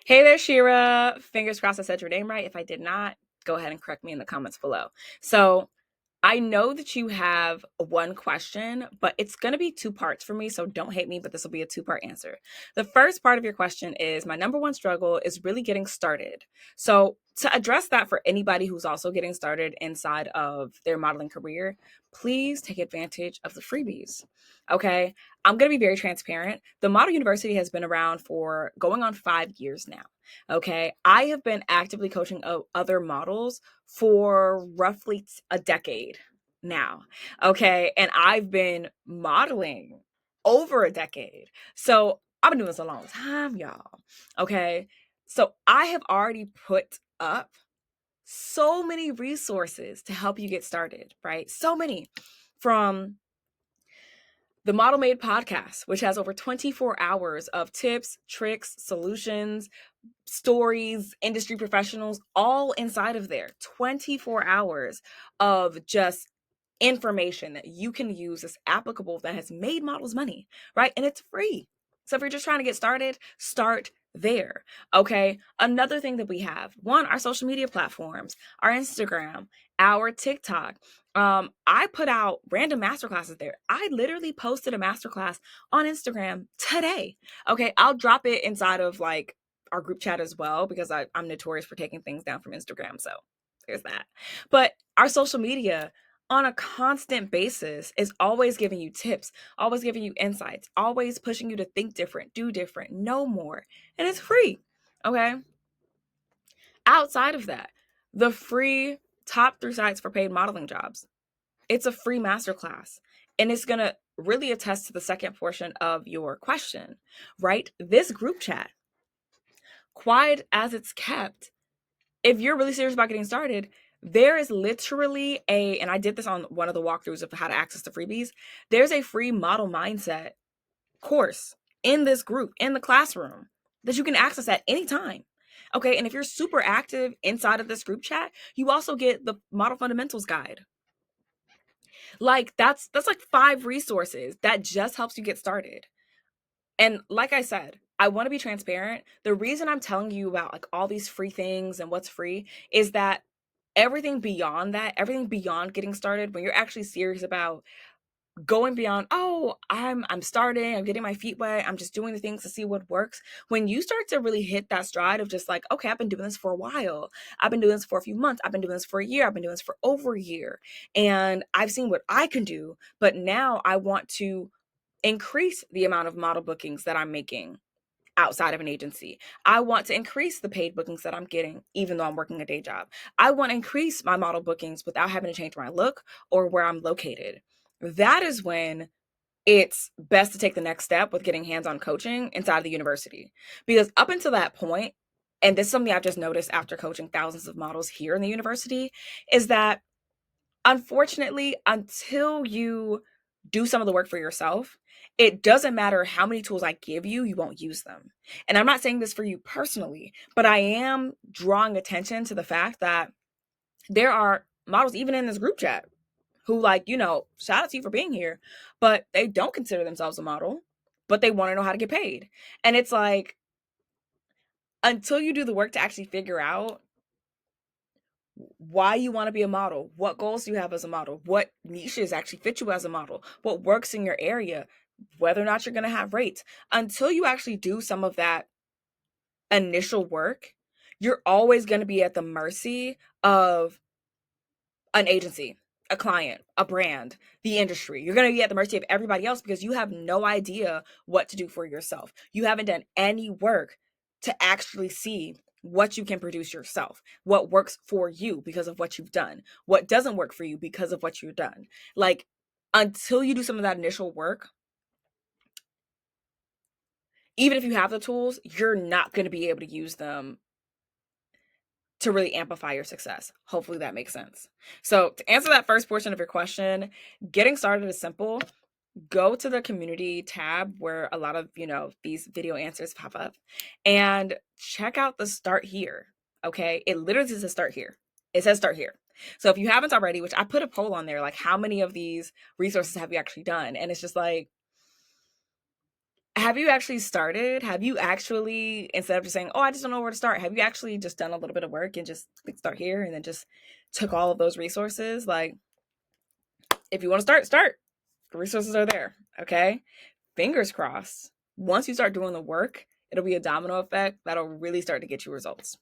Hey there, Shira. Fingers crossed I said your name right. If I did not, go ahead and correct me in the comments below. So, I know that you have one question, but it's going to be two parts for me. So don't hate me, but this will be a two-part answer. The first part of your question is my number one struggle is really getting started. So, to address that for anybody who's also getting started inside of their modeling career, please take advantage of the freebies. Okay. I'm going to be very transparent. The Model University has been around for going on 5 years now. Okay. I have been actively coaching other models for roughly a decade now. Okay. And I've been modeling over a decade. So I've been doing this a long time, y'all. Okay. So I have already put up so many resources to help you get started, right? So many, from the Model Made podcast, which has over 24 hours of tips, tricks, solutions, stories, industry professionals, all inside of there. 24 hours of just information that you can use that's applicable, that has made models money, right? And it's free. So if you're just trying to get started, start there. Okay. Another thing that we have, one, our social media platforms, our Instagram, our TikTok. I put out random masterclasses there. I literally posted a masterclass on Instagram today. Okay. I'll drop it inside of like our group chat as well, because I'm notorious for taking things down from Instagram. So there's that. But our social media on a constant basis is always giving you tips, always giving you insights, always pushing you to think different, do different, know more. And it's free. Okay. Outside of that, the free top 3 sites for paid modeling jobs. It's a free masterclass. And it's going to really attest to the second portion of your question, right? This group chat, quiet as it's kept, if you're really serious about getting started, there is literally and I did this on one of the walkthroughs of how to access the freebies. There's a free model mindset course in this group, in the classroom, that you can access at any time. Okay. And if you're super active inside of this group chat, you also get the model fundamentals guide. Like that's like 5 resources that just helps you get started. And like I said, I want to be transparent. The reason I'm telling you about like all these free things and what's free is that everything beyond that, everything beyond getting started, when you're actually serious about going beyond, oh, I'm starting, I'm getting my feet wet, I'm just doing the things to see what works. When you start to really hit that stride of just like, okay, I've been doing this for a while. I've been doing this for a few months. I've been doing this for a year. I've been doing this for over a year. And I've seen what I can do, but now I want to increase the amount of model bookings that I'm making outside of an agency. I want to increase the paid bookings that I'm getting, even though I'm working a day job. I want to increase my model bookings without having to change my look or where I'm located. That is when it's best to take the next step with getting hands-on coaching inside of the university. Because up until that point, and this is something I've just noticed after coaching thousands of models here in the university, is that unfortunately, until you do some of the work for yourself, it doesn't matter how many tools I give you, you won't use them. And I'm not saying this for you personally, but I am drawing attention to the fact that there are models, even in this group chat, who, like, shout out to you for being here, but they don't consider themselves a model, but they want to know how to get paid. And it's like, until you do the work to actually figure out why you want to be a model, what goals do you have as a model, what niches actually fit you as a model, what works in your area, whether or not you're going to have rates. Until you actually do some of that initial work, you're always going to be at the mercy of an agency, a client, a brand, the industry. You're going to be at the mercy of everybody else because you have no idea what to do for yourself. You haven't done any work to actually see what you can produce yourself, what works for you because of what you've done, what doesn't work for you because of what you've done. Like, until you do some of that initial work, even if you have the tools, you're not going to be able to use them to really amplify your success. Hopefully that makes sense. So to answer that first portion of your question, getting started is simple. Go to the community tab where a lot of, these video answers pop up, and check out the start here. Okay. It literally says start here. It says start here. So if you haven't already, which I put a poll on there, like how many of these resources have you actually done? And it's just like, Have you actually started? Have you actually, instead of just saying, "Oh, I just don't know where to start," have you actually just done a little bit of work and just like start here and then just took all of those resources? Like, if you want to start, start. The resources are there. Okay. Fingers crossed. Once you start doing the work, it'll be a domino effect that'll really start to get you results.